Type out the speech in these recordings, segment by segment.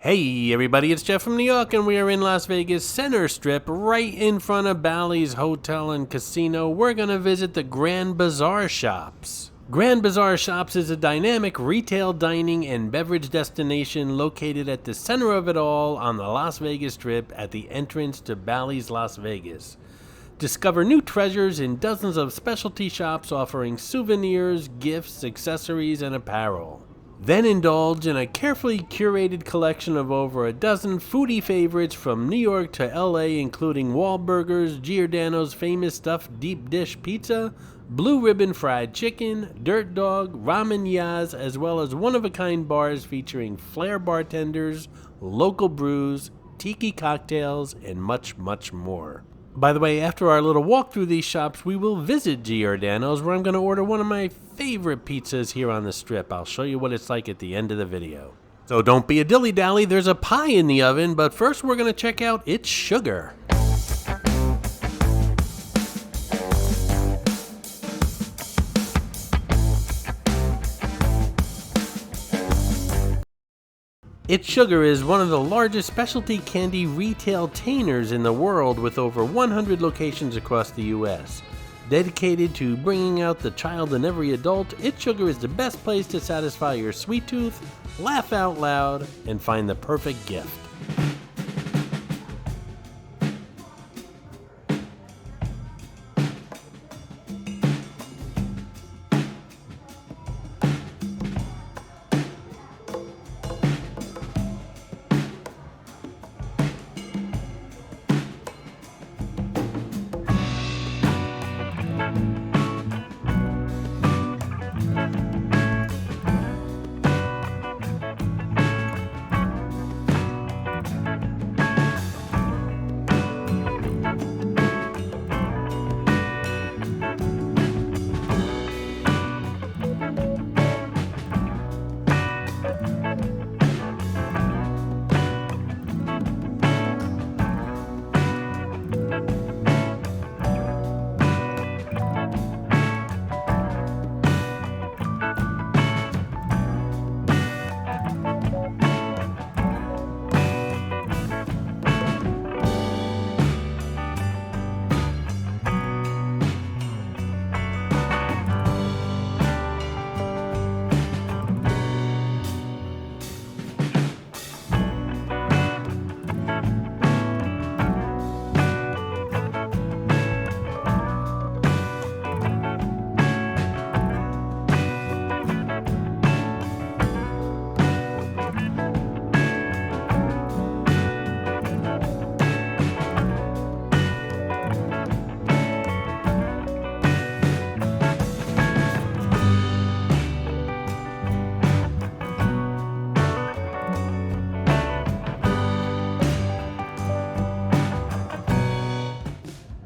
Hey everybody, it's Jeff from New York and we are in Las Vegas Center Strip right in front of Bally's Hotel and Casino. We're going to visit the Grand Bazaar Shops. Grand Bazaar Shops is a dynamic retail dining and beverage destination located at the center of it all on the Las Vegas Strip at the entrance to Bally's Las Vegas. Discover new treasures in dozens of specialty shops offering souvenirs, gifts, accessories, and apparel. Then indulge in a carefully curated collection of over a dozen foodie favorites from New York to LA, including Wahlburgers, Giordano's famous stuffed deep dish pizza, blue ribbon fried chicken, dirt dog, ramen yas, as well as one-of-a-kind bars featuring flair bartenders, local brews, tiki cocktails, and much, much more. By the way, after our little walk through these shops, we will visit Giordano's, where I'm going to order one of my favorite pizzas here on the Strip. I'll show you what it's like at the end of the video. So don't be a dilly-dally, there's a pie in the oven, but first we're going to check out its sugar. It's Sugar is one of the largest specialty candy retail-tainers in the world with over 100 locations across the U.S. Dedicated to bringing out the child in every adult, It's Sugar is the best place to satisfy your sweet tooth, laugh out loud, and find the perfect gift.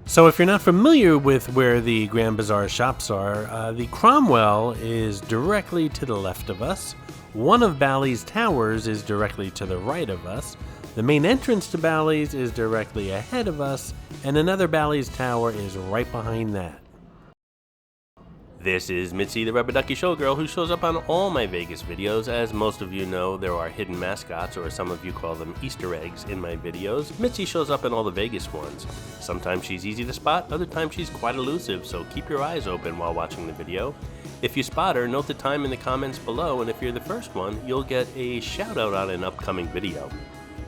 So if you're not familiar with where the Grand Bazaar Shops are, the Cromwell is directly to the left of us. One of Bally's towers is directly to the right of us. The main entrance to Bally's is directly ahead of us, and another Bally's tower is right behind that. This is Mitzi, the rubber ducky showgirl, who shows up on all my Vegas videos. As most of you know, there are hidden mascots, or some of you call them Easter eggs, in my videos. Mitzi shows up in all the Vegas ones. Sometimes she's easy to spot, other times she's quite elusive, so keep your eyes open while watching the video. If you spot her, note the time in the comments below, and if you're the first one, you'll get a shout out on an upcoming video.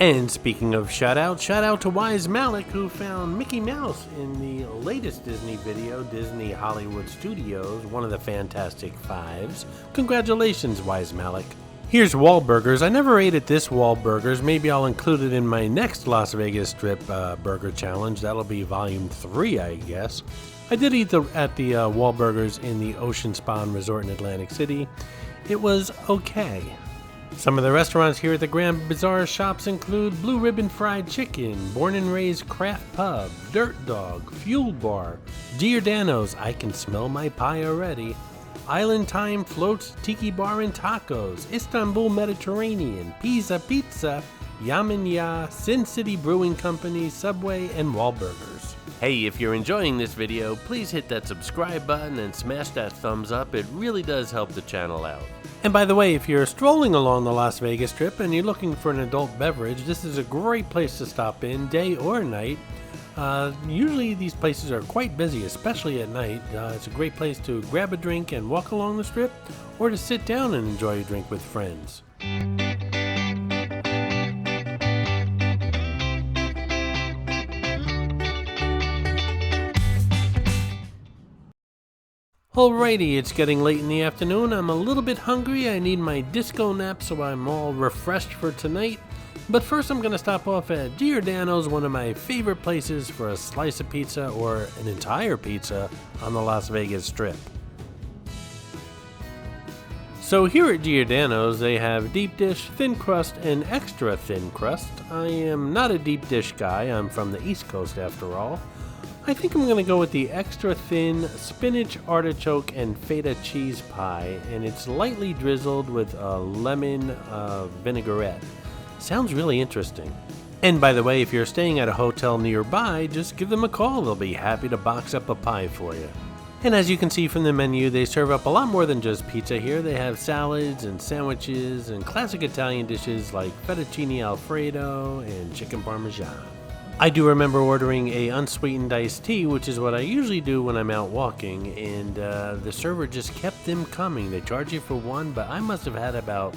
And speaking of shout out to Wise Malik, who found Mickey Mouse in the latest Disney video, Disney Hollywood Studios, one of the Fantastic Fives. Congratulations, Wise Malik. Here's Wahlburgers. I never ate at this Wahlburgers. Maybe I'll include it in my next Las Vegas Strip burger challenge. That'll be volume 3, I guess. I did eat at the Wahlburgers in the Ocean Spa and Resort in Atlantic City. It was okay. Some of the restaurants here at the Grand Bazaar Shops include Blue Ribbon Fried Chicken, Born and Raised Craft Pub, Dirt Dog, Fuel Bar, Giordano's, I Can Smell My Pie Already, Island Time Floats, Tiki Bar and Tacos, Istanbul Mediterranean, Pizza Pizza, Yaman Ya, Sin City Brewing Company, Subway, and Wahlburgers. Hey, if you're enjoying this video, please hit that subscribe button and smash that thumbs up. It really does help the channel out. And by the way, if you're strolling along the Las Vegas Strip and you're looking for an adult beverage, this is a great place to stop in, day or night. Usually these places are quite busy, especially at night. It's a great place to grab a drink and walk along the strip, or to sit down and enjoy a drink with friends. Alrighty, it's getting late in the afternoon. I'm a little bit hungry. I need my disco nap so I'm all refreshed for tonight. But first I'm going to stop off at Giordano's, one of my favorite places for a slice of pizza or an entire pizza on the Las Vegas Strip. So here at Giordano's they have deep dish, thin crust, and extra thin crust. I am not a deep dish guy. I'm from the East Coast after all. I think I'm going to go with the extra thin spinach, artichoke, and feta cheese pie, and it's lightly drizzled with a lemon vinaigrette. Sounds really interesting. And by the way, if you're staying at a hotel nearby, just give them a call. They'll be happy to box up a pie for you. And as you can see from the menu, they serve up a lot more than just pizza here. They have salads and sandwiches and classic Italian dishes like fettuccine alfredo and chicken parmesan. I do remember ordering a unsweetened iced tea, which is what I usually do when I'm out walking, and the server just kept them coming. They charge you for one, but I must have had about,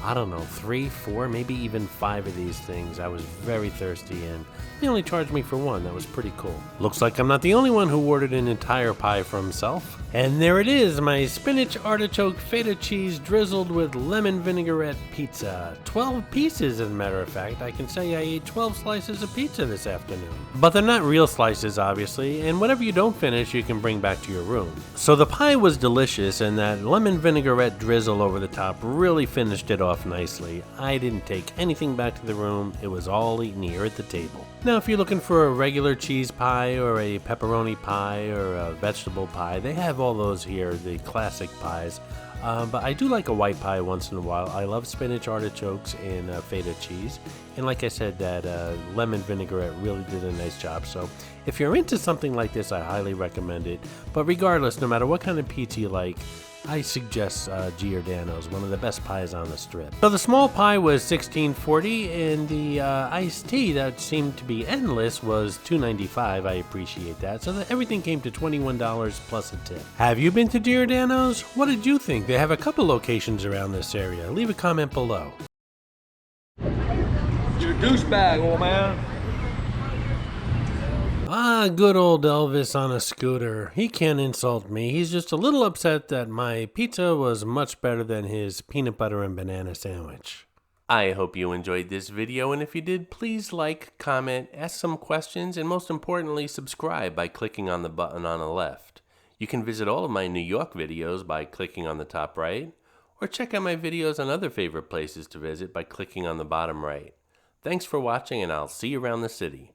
I don't know, 3, 4, maybe even 5 of these things. I was very thirsty and they only charged me for one. That was pretty cool. Looks like I'm not the only one who ordered an entire pie for himself. And there it is, my spinach, artichoke, feta cheese drizzled with lemon vinaigrette pizza. 12 pieces, as a matter of fact. I can say I ate 12 slices of pizza this afternoon. But they're not real slices, obviously, and whatever you don't finish, you can bring back to your room. So the pie was delicious, and that lemon vinaigrette drizzle over the top really finished it off nicely. I didn't take anything back to the room. It was all eaten here at the table. Now, if you're looking for a regular cheese pie or a pepperoni pie or a vegetable pie, they have all those here, the classic pies. But I do like a white pie once in a while. I love spinach, artichokes, and feta cheese. And like I said, that lemon vinaigrette really did a nice job. So if you're into something like this, I highly recommend it. But regardless, no matter what kind of pizza you like, I suggest Giordano's, one of the best pies on the strip. So the small pie was $16.40, and the iced tea that seemed to be endless was $2.95. I appreciate that. So everything came to $21 plus a tip. Have you been to Giordano's? What did you think? They have a couple locations around this area. Leave a comment below. You're a douchebag, old man. Ah, good old Elvis on a scooter. He can't insult me. He's just a little upset that my pizza was much better than his peanut butter and banana sandwich. I hope you enjoyed this video, and if you did, please like, comment, ask some questions, and most importantly, subscribe by clicking on the button on the left. You can visit all of my New York videos by clicking on the top right, or check out my videos on other favorite places to visit by clicking on the bottom right. Thanks for watching, and I'll see you around the city.